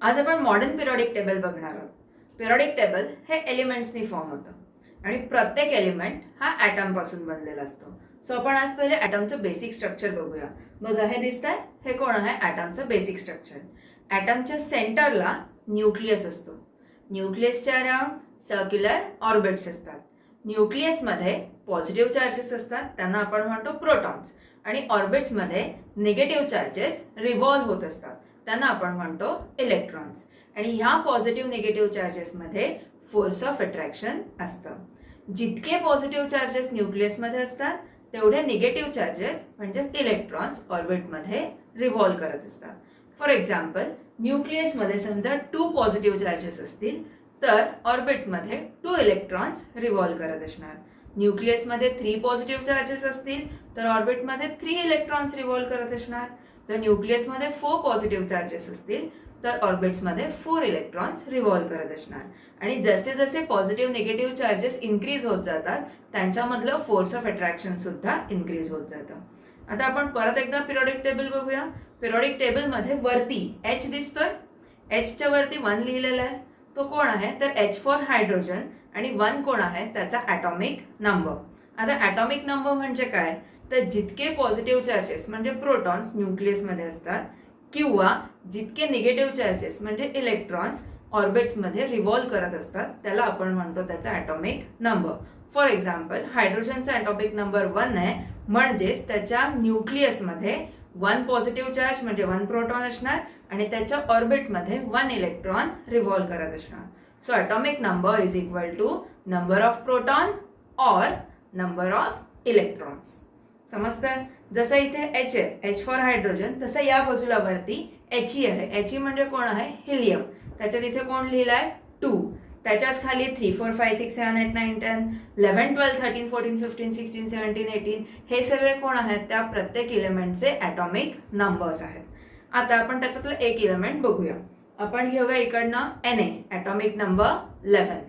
आज आपण modern periodic table बघणार आहोत. पिरियडिक टेबल हे एलिमेंट्सनी फॉर्म होतं आणि प्रत्येक एलिमेंट हा ॲटम पासून बनलेला असतो. सो आपण आज पहिले ॲटमचं बेसिक स्ट्रक्चर बघूया. बघा हे दिसतंय, हे कोण आहे? ॲटमचं बेसिक स्ट्रक्चर. ॲटमच्या सेंटरला न्यूक्लियस असतो. न्यूक्लियसच्या अराउंड सर्क्युलर ऑर्बिट्स असतात. न्यूक्लियसमध्ये पॉझिटिव्ह चार्जेस असतात, त्यांना आपण म्हणतो प्रोटॉन्स, आणि ऑर्बिट्समध्ये निगेटिव्ह चार्जेस रिव्हॉल्व होत असतात, त्यांना आपण म्हणतो इलेक्ट्रॉन्स. आणि ह्या पॉझिटिव्ह निगेटिव्ह चार्जेसमध्ये फोर्स ऑफ अट्रॅक्शन असतं. जितके पॉझिटिव्ह चार्जेस न्यूक्लियसमध्ये असतात तेवढे निगेटिव्ह चार्जेस म्हणजेच इलेक्ट्रॉन्स ऑर्बिटमध्ये रिव्हॉल्व करत असतात. फॉर एक्झाम्पल, न्यूक्लियसमध्ये समजा 2 पॉझिटिव्ह चार्जेस असतील तर ऑर्बिटमध्ये 2 इलेक्ट्रॉन्स रिव्हॉल्व करत असणार. न्यूक्लियसमध्ये 3 पॉझिटिव्ह चार्जेस असतील तर ऑर्बिटमध्ये 3 इलेक्ट्रॉन्स रिव्हॉल्व करत असणार. जर न्यूक्लियसमध्ये 4 पॉझिटिव्ह चार्जेस असतील तर ऑर्बिट्समध्ये 4 इलेक्ट्रॉन्स रिव्हॉल्व करत असणार. आणि जसे जसे पॉझिटिव्ह निगेटिव्ह चार्जेस इन्क्रीज होत जातात त्यांच्यामधलं फोर्स ऑफ अट्रॅक्शन सुद्धा इन्क्रीज होत जातं. आता आपण परत एकदा पिरियडिक टेबल बघूया. पिरियडिक टेबलमध्ये वरती H दिसतोय. Hच्या वरती 1 लिहिलेला आहे. तो कोण आहे? तर H फॉर हायड्रोजन, आणि 1 कोण आहे? त्याचा ॲटॉमिक नंबर. आता ॲटॉमिक नंबर म्हणजे काय? तर जितके पॉझिटिव्ह चार्जेस म्हणजे प्रोटॉन्स न्यूक्लियसमध्ये असतात किंवा जितके निगेटिव्ह चार्जेस म्हणजे इलेक्ट्रॉन्स ऑर्बिट्समध्ये रिव्हॉल्व करत असतात त्याला आपण म्हणतो त्याचा ॲटॉमिक नंबर. फॉर एक्झाम्पल, हायड्रोजनचा ॲटॉमिक नंबर 1 आहे, म्हणजेच त्याच्या न्यूक्लियसमध्ये 1 पॉझिटिव्ह चार्ज म्हणजे 1 प्रोटॉन असणार आणि त्याच्या ऑर्बिटमध्ये 1 इलेक्ट्रॉन रिव्हॉल्व करत असणार. So atomic number is equal to number of proton or number of electrons. समजतं? जसं इथे H आहे, H फॉर हायड्रोजन, तसं या बाजूला वरती He आहे. He म्हणजे कोण आहे? हिलियम. त्याच्यात इथे कोण लिहिलंय? 2. त्याच्याच खाली 3, 4, 5, 6, 7, 8, 9, 10, 11, 12, 13, 14, 15, 16, 17, 18 हे सगळे कोण आहेत? त्या प्रत्येक इलेमेंटचे ॲटॉमिक नंबर्स आहेत. आता आपण त्याच्यातलं एक इलेमेंट बघूया. आपण घेऊया इकडनं Na, ॲटॉमिक नंबर 11.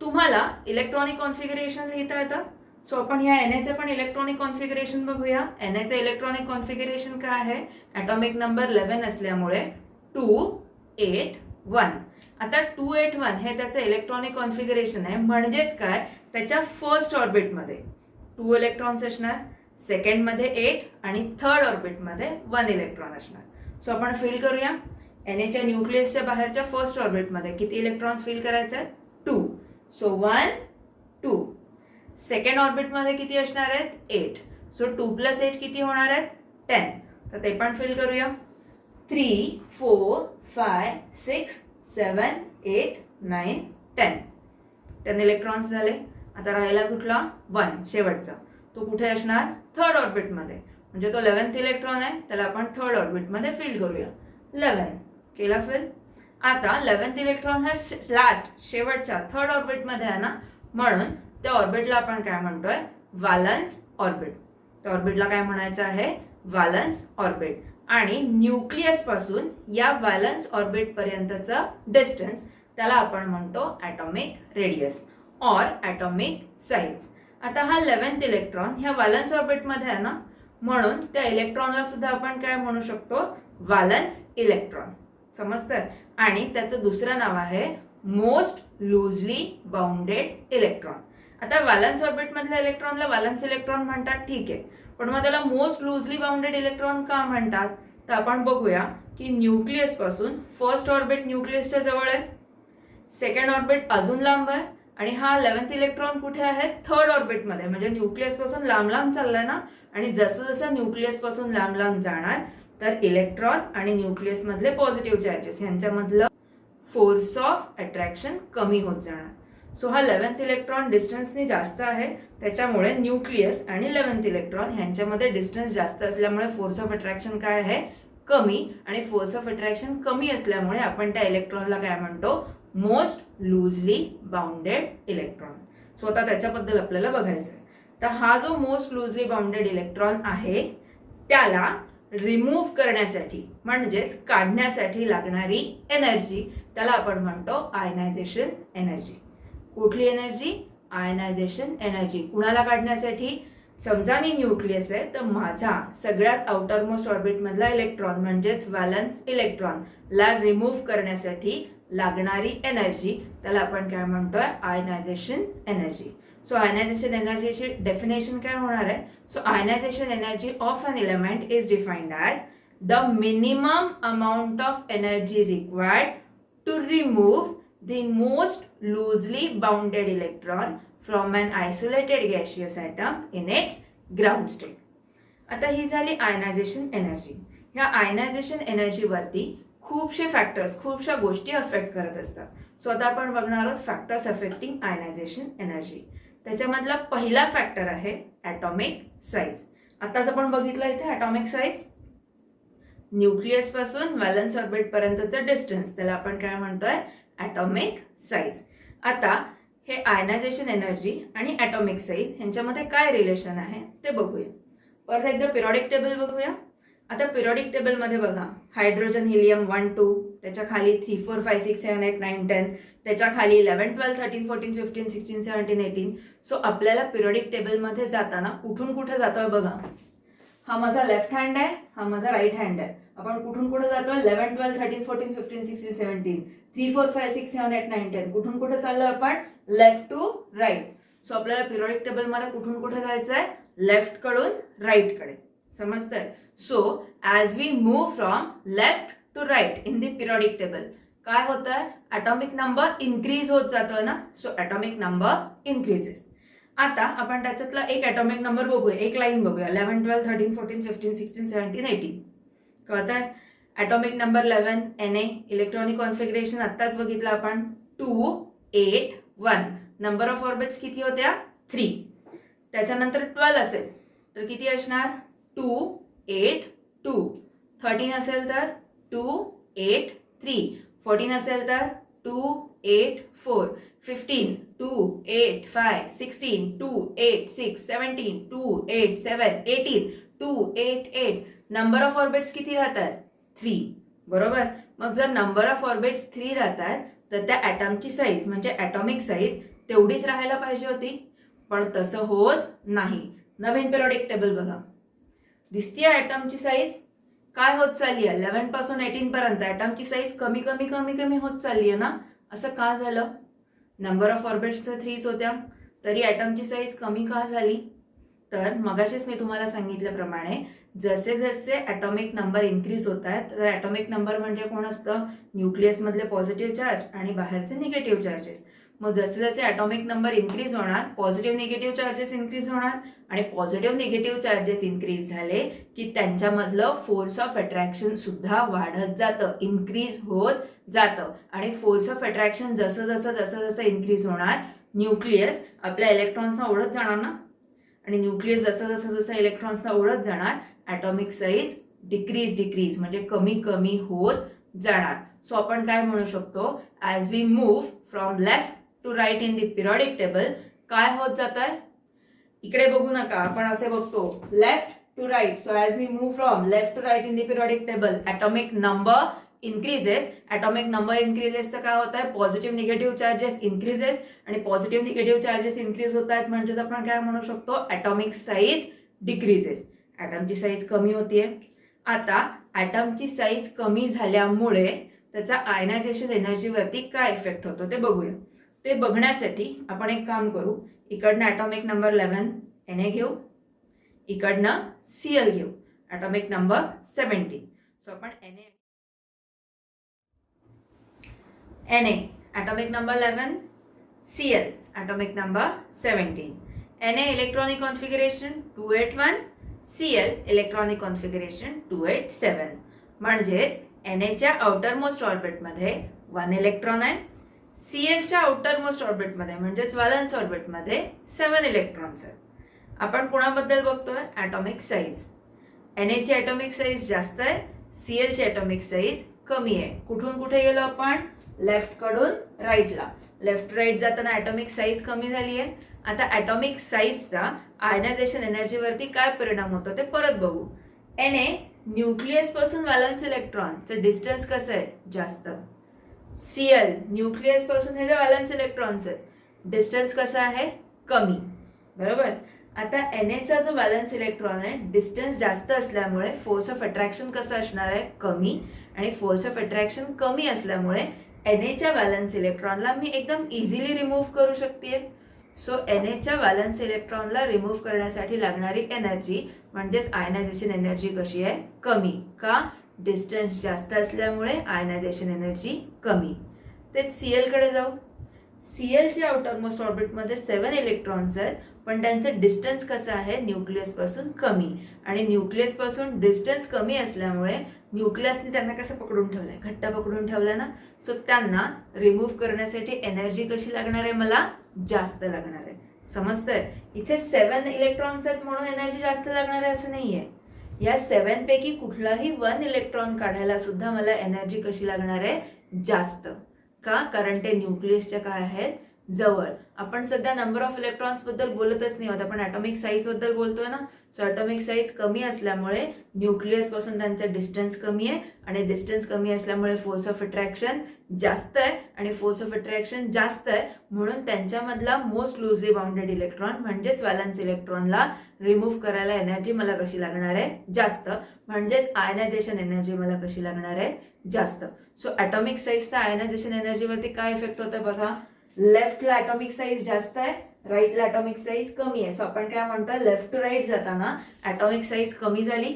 तुम्हाला इलेक्ट्रॉनिक कॉन्फिगरेशन लिहिता येतं. सो आपण ह्या Na पण इलेक्ट्रॉनिक कॉन्फिगरेशन बघूया. Na इलेक्ट्रॉनिक कॉन्फिगरेशन काय आहे? ॲटॉमिक नंबर 11 असल्यामुळे 2, 8, 1. आता 2, 8, 1 हे त्याचं इलेक्ट्रॉनिक कॉन्फिगरेशन आहे. म्हणजेच काय? त्याच्या फर्स्ट ऑर्बिटमध्ये 2 इलेक्ट्रॉन्स असणार, सेकंडमध्ये 8 आणि थर्ड ऑर्बिटमध्ये 1 इलेक्ट्रॉन असणार. सो आपण फिल करूया. Naच्या न्यूक्लियसच्या बाहेरच्या फर्स्ट ऑर्बिटमध्ये किती इलेक्ट्रॉन्स फिल करायचे आहेत? 2. सो 1, 2. सेकंड ऑर्बिटमध्ये किती असणार आहेत? 8. सो 2 + 8 किती होणार आहेत? 10. तर ते पण फिल करूया. 3, 4, 5, 6, 7, 8, 9, 10. 10 इलेक्ट्रॉन्स झाले. आता राहिला कुठला? 1 शेवटचा. तो कुठे असणार? थर्ड ऑर्बिटमध्ये. म्हणजे तो 11th इलेक्ट्रॉन आहे, त्याला आपण थर्ड ऑर्बिटमध्ये फिल करूया. 11 केला फिल. आता 11th इलेक्ट्रॉन हा लास्ट शेवटच्या थर्ड ऑर्बिटमध्ये आहे ना, म्हणून त्या ऑर्बिटला आपण काय म्हणतोय? Valence orbit. त्या ऑर्बिटला काय म्हणायचं आहे? Valence orbit. आणि न्यूक्लियस पासून या व्हॅलन्स ऑर्बिट पर्यंतचा डिस्टन्स त्याला आपण म्हणतो atomic radius or atomic size. आता हा 11th इलेक्ट्रॉन ह्या व्हॅलन्स ऑर्बिटमध्ये आहे ना, म्हणून त्या इलेक्ट्रॉनला सुद्धा आपण काय म्हणू शकतो? Valence electron. समजतं? आणि त्याचं दुसरं नाव आहे मोस्ट लूजली बाउंडेड इलेक्ट्रॉन. आता व्हॅलन्स ऑर्बिटमधल्या इलेक्ट्रॉनला व्हॅलन्स इलेक्ट्रॉन म्हणतात, ठीक आहे, पण मग त्याला मोस्ट लूजली बाउंडेड इलेक्ट्रॉन का म्हणतात? तर आपण बघूया की न्यूक्लियस पासून फर्स्ट ऑर्बिट न्यूक्लियसच्या जवळ आहे, सेकंड ऑर्बिट अजून लांब आहे, आणि हा 11th इलेक्ट्रॉन कुठे आहे? थर्ड ऑर्बिटमध्ये. म्हणजे न्यूक्लियस पासून लांब लांब चाललाय ना, आणि जसं जसं न्यूक्लियस पासून लांब लांब जाणार तर इलेक्ट्रॉन आणि न्यूक्लियस मधले पॉझिटिव्ह चार्जेस यांच्यामधलं फोर्स ऑफ अट्रॅक्शन कमी होत जाणार. सो हा 11th इलेक्ट्रॉन डिस्टन्सने जास्त आहे, त्याच्यामुळे न्यूक्लियस आणि 11th इलेक्ट्रॉन ह्यांच्यामध्ये डिस्टन्स जास्त असल्यामुळे फोर्स ऑफ अट्रॅक्शन काय आहे? कमी. आणि फोर्स ऑफ अट्रॅक्शन कमी असल्यामुळे आपण त्या इलेक्ट्रॉनला काय म्हणतो? Most loosely bounded electron. So आता त्याच्याबद्दल आपल्याला बघायचं आहे. तर हा जो मोस्ट लूजली बाउंडेड इलेक्ट्रॉन आहे त्याला रिमूव्ह करण्यासाठी म्हणजेच काढण्यासाठी लागणारी एनर्जी त्याला आपण म्हणतो आयनायझेशन एनर्जी. कुठली एनर्जी? Ionization energy. कुणाला काढण्यासाठी? समजा मी न्यूक्लियस आहे, तर माझा सगळ्यात आउटर मोस्ट ऑर्बिट मधला इलेक्ट्रॉन म्हणजेच व्हॅलन्स इलेक्ट्रॉन ला रिमूव्ह करण्यासाठी लागणारी एनर्जी त्याला आपण काय म्हणतोय, आयनायझेशन एनर्जी. सो आयनायझेशन एनर्जीची डेफिनेशन काय होणार आहे? So ionisation energy of an element is defined as the minimum amount of energy required to remove the most loosely bounded electron from an isolated gaseous atom in its ground state. आता ही झाली ionization energy. ह्या ionization energy वरती खूपशे factors, खूपशा गोष्टी affect करत असतात. So आता आपण बघणार आहोत फॅक्टर्स अफेक्टिंग आयनायझेशन एनर्जी. त्याच्यामधला पहिला फॅक्टर आहे ॲटॉमिक साईज. आताच आपण बघितलं इथे ॲटॉमिक साईज, न्यूक्लियस पासून व्हॅलन्स ऑर्बिट पर्यंतचं डिस्टन्स, त्याला आपण काय म्हणतोय, ॲटॉमिक साईज. आता हे आयनायझेशन एनर्जी आणि ॲटॉमिक साईज यांच्यामध्ये काय रिलेशन आहे ते बघूया. परत एकदा पिरियडिक टेबल बघूया. आता पिरियडिक टेबलमध्ये बघा, हायड्रोजन हिलियम 1 2, त्याच्या खाली 3 4 5 6 7 8 9 10, त्याच्या खाली 11 12 13 14 15 16 17 18. सो आपल्याला पिरियडिक टेबलमध्ये जाताना कुठून कुठे जातोय बघा. हा माझा लेफ्ट हँड आहे, हा माझा राईट हँड आहे. आपण कुठून कुठे जातोय, 11 12 13 14 15 16 17, 3 4 5 6 7 8 9 10. कुठून कुठे चाललो आपण, लेफ्ट टू राईट. सो आपल्याला पिरियडिक टेबल मध्ये कुठून कुठे जायचंय, लेफ्ट कडून राईट कडे. समजतंय? So as we move from left to right in the periodic table काय होतंय, ॲटॉमिक नंबर इन्क्रीज होत जातोय ना. So atomic number increases. आता आपण त्याच्यातला एक ॲटॉमिक नंबर बघूया, एक लाईन बघूया. 11 12 13 14 15 16 17 18. कळतंय? Atomic number 11 Na. Electronic configuration आत्ताच बघितलं आपण, 2 8 1. नंबर ऑफ ऑर्बिट्स किती होत्या, 3. त्याच्यानंतर 12 असेल तर किती असणार, 2 8 2. 13 असेल तर 2 8 3. 14 असेल तर 2 8 4. 15 2 8 5. 16 2 8 6. 17 2 8 7. 18 2 8 8. नंबर ऑफ ऑर्बिट्स किती राहतात, 3. बरोबर. मग जर नंबर ऑफ ऑर्बिट्स 3 राहतात तर त्या ॲटमची साईज म्हणजे ॲटॉमिक साईज तेवढीच राहायला पाहिजे होती, पण तसं होत नाही. नवीन पिरियडिक टेबल बघा, दिसतीये ॲटमची साईज काय होत चालली आहे, 11 पासून 18 पर्यंत ॲटमची साईज कमी कमी कमी कमी होत चालली आहे ना. असं का झालं? नंबर ऑफ ऑर्बिट्स 3 होत्या तरी ॲटमची साईज कमी का झाली? तर मगाशीच मी तुम्हाला सांगितल्याप्रमाणे जसे जसे ॲटॉमिक नंबर इन्क्रीज होत आहेत, तर ॲटॉमिक नंबर म्हणजे कोण असतं, न्यूक्लियसमधले पॉझिटिव्ह चार्ज आणि बाहेरचे निगेटिव्ह चार्जेस. मग जसे जसे ॲटॉमिक नंबर इन्क्रीज होणार, पॉझिटिव्ह निगेटिव्ह चार्जेस इन्क्रीज होणार, आणि पॉझिटिव्ह निगेटिव्ह चार्जेस इन्क्रीज झाले की त्यांच्यामधलं फोर्स ऑफ अट्रॅक्शन सुद्धा वाढत जातं, इन्क्रीज होत जातं. आणि फोर्स ऑफ अट्रॅक्शन जसं जसं जसं जसं इन्क्रीज होणार, न्यूक्लियस आपल्या इलेक्ट्रॉन्सना ओढत जाणार ना, आणि न्यूक्लियस जसं जसं जसं इलेक्ट्रॉन्सना ओढत जाणार, ॲटॉमिक साईज डिक्रीज म्हणजे कमी कमी होत जाणार. सो आपण काय म्हणू शकतो, as we move from left to right in the periodic table काय होत जात आहे, इकडे बघू नका, आपण असे बघतो left to right. So as we move from left to right in the periodic table atomic number increases. Atomic number increases तर काय होत आहे, पॉझिटिव्ह निगेटिव्ह चार्जेस इन्क्रीजेस, आणि पॉझिटिव्ह निगेटिव्ह चार्जेस इन्क्रीज होत आहेत म्हणजेच आपण काय म्हणू शकतो, ॲटॉमिक साईज डिक्रीजेस. ॲटमची साईज कमी होतीये. आता ॲटमची साईज कमी झाल्यामुळे त्याचा आयनायझेशन एनर्जीवरती काय इफेक्ट होतो ते बघूया. ते बघण्यासाठी आपण एक काम करू, इकडनं ॲटॉमिक नंबर 11 Na घेऊ, इकडनं Cl घेऊ, ॲटॉमिक नंबर 17. सो आपण Na atomic number 11, Cl atomic number 17. Na electronic configuration 281, Cl electronic configuration 287. म्हणजेच Na आउटर मोस्ट ऑर्बिटमध्ये 1 इलेक्ट्रॉन आहे, Clच्या आउटर मोस्ट ऑर्बिटमध्ये म्हणजेच व्हॅलन्स ऑर्बिटमध्ये 7 इलेक्ट्रॉन्स आहेत. आपण कोणाबद्दल बघतोय, ॲटॉमिक साईज. Na ची ॲटॉमिक साईज जास्त आहे, Clची ॲटॉमिक साईज कमी आहे. कुठून कुठे गेलो आपण, लेफ्ट कडून राईटला. लेफ्ट राईट जाताना ॲटॉमिक साईज कमी झाली आहे. आता ॲटॉमिक साईजचा आयनायझेशन एनर्जीवरती काय परिणाम होतो ते परत बघू. Na न्यूक्लियस पासून व्हॅलन्स इलेक्ट्रॉनचं डिस्टन्स कसं आहे, जास्त. Cl न्यूक्लियस पासून हे जे व्हॅलन्स इलेक्ट्रॉन्स आहेत डिस्टन्स कसं आहे, कमी. बरोबर. आता Na जो व्हॅलन्स इलेक्ट्रॉन आहे डिस्टन्स जास्त असल्यामुळे फोर्स ऑफ अट्रॅक्शन कसं असणार आहे, कमी, आणि फोर्स ऑफ अट्रॅक्शन कमी असल्यामुळे Na व्हॅलन्स इलेक्ट्रॉनला मी एकदम इझिली रिमूव्ह करू शकते. सो Na व्हॅलन्स इलेक्ट्रॉनला रिमूव्ह करण्यासाठी लागणारी एनर्जी म्हणजेच आयनायझेशन एनर्जी कशी आहे, कमी. का? डिस्टन्स जास्त असल्यामुळे आयनायझेशन एनर्जी कमी. तेच Cl कडे जाऊ. Clच्या आउटर मोस्ट ऑर्बिटमध्ये 7 इलेक्ट्रॉन्स आहेत, पण त्यांचं डिस्टन्स कसं आहे, न्यूक्लियस पासून कमी. आणि न्यूक्लियस पासून डिस्टन्स कमी असल्यामुळे न्यूक्लियसने त्यांना कसं पकडून ठेवलंय, घट्ट पकडून ठेवलंय ना. सो त्यांना रिमूव्ह करण्यासाठी एनर्जी कशी लागणार आहे, मला जास्त लागणार आहे. समजतंय? इथे 7 इलेक्ट्रॉन्स आहेत म्हणून एनर्जी जास्त लागणार आहे असं नाहीये. या 7 पैकी कुठलाही 1 इलेक्ट्रॉन काढायला सुद्धा मला एनर्जी कशी लागणार आहे, जास्त. का? कारण ते न्यूक्लियसच्या काय आहेत, जवळ. आपण सध्या नंबर ऑफ इलेक्ट्रॉन्स बद्दल बोलतच नाही आहोत, आपण ॲटॉमिक साईज बद्दल बोलतोय ना. सो ॲटॉमिक साईज कमी असल्यामुळे न्यूक्लियस पासून त्यांचा डिस्टन्स कमी आहे, आणि डिस्टन्स कमी असल्यामुळे फोर्स ऑफ अट्रॅक्शन जास्त आहे, आणि फोर्स ऑफ अट्रॅक्शन जास्त आहे म्हणून त्यांच्यामधला मोस्ट लूजली बाउंडेड इलेक्ट्रॉन म्हणजेच व्हॅलन्स इलेक्ट्रॉनला रिमूव्ह करायला एनर्जी मला कशी लागणार आहे, जास्त. म्हणजेच आयनायझेशन एनर्जी मला कशी लागणार आहे, जास्त. सो ॲटॉमिक साईजचा आयनायझेशन एनर्जीवरती काय इफेक्ट होतं बघा. लेफ्टला ॲटॉमिक साईज जास्त आहे, राईटला ॲटॉमिक साईज कमी आहे. सो आपण काय म्हणतो, लेफ्ट टू राईट जाताना ॲटॉमिक साईज कमी झाली,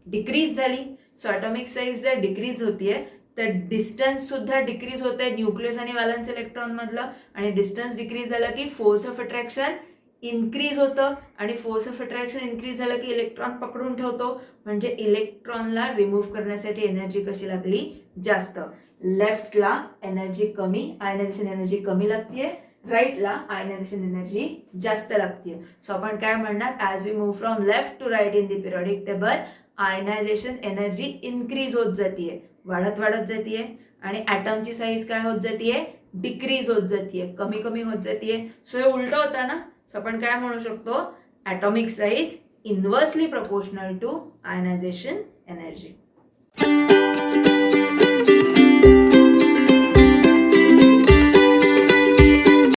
डिक्रीज झाली. सो ॲटॉमिक साईज जर डिक्रीज होतीये तर डिस्टन्स सुद्धा डिक्रीज होत आहे न्यूक्लियस आणि व्हॅलन्स इलेक्ट्रॉन मधलं. आणि डिस्टन्स डिक्रीज झालं की फोर्स ऑफ अट्रॅक्शन इन्क्रीज होतं, आणि फोर्स ऑफ अट्रॅक्शन इन्क्रीज झालं की इलेक्ट्रॉन पकडून ठेवतो. म्हणजे इलेक्ट्रॉनला रिमूव्ह करण्यासाठी एनर्जी कशी लागली, जास्त. लेफ्टला एनर्जी कमी, आयनायझेशन एनर्जी कमी लागतीये, राईटला आयनायझेशन एनर्जी जास्त लागतीये. सो आपण काय म्हणणार, as we move from left to right in the periodic table ionisation energy increase होत जातीये, वाढत वाढत जातीये. आणि ॲटमची साईज काय होत जातीये, डिक्रीज होत जातीये, कमी कमी होत जातीये. सो हे उलट होतं ना. सो आपण काय म्हणू शकतो, atomic size inversely proportional to ionisation energy.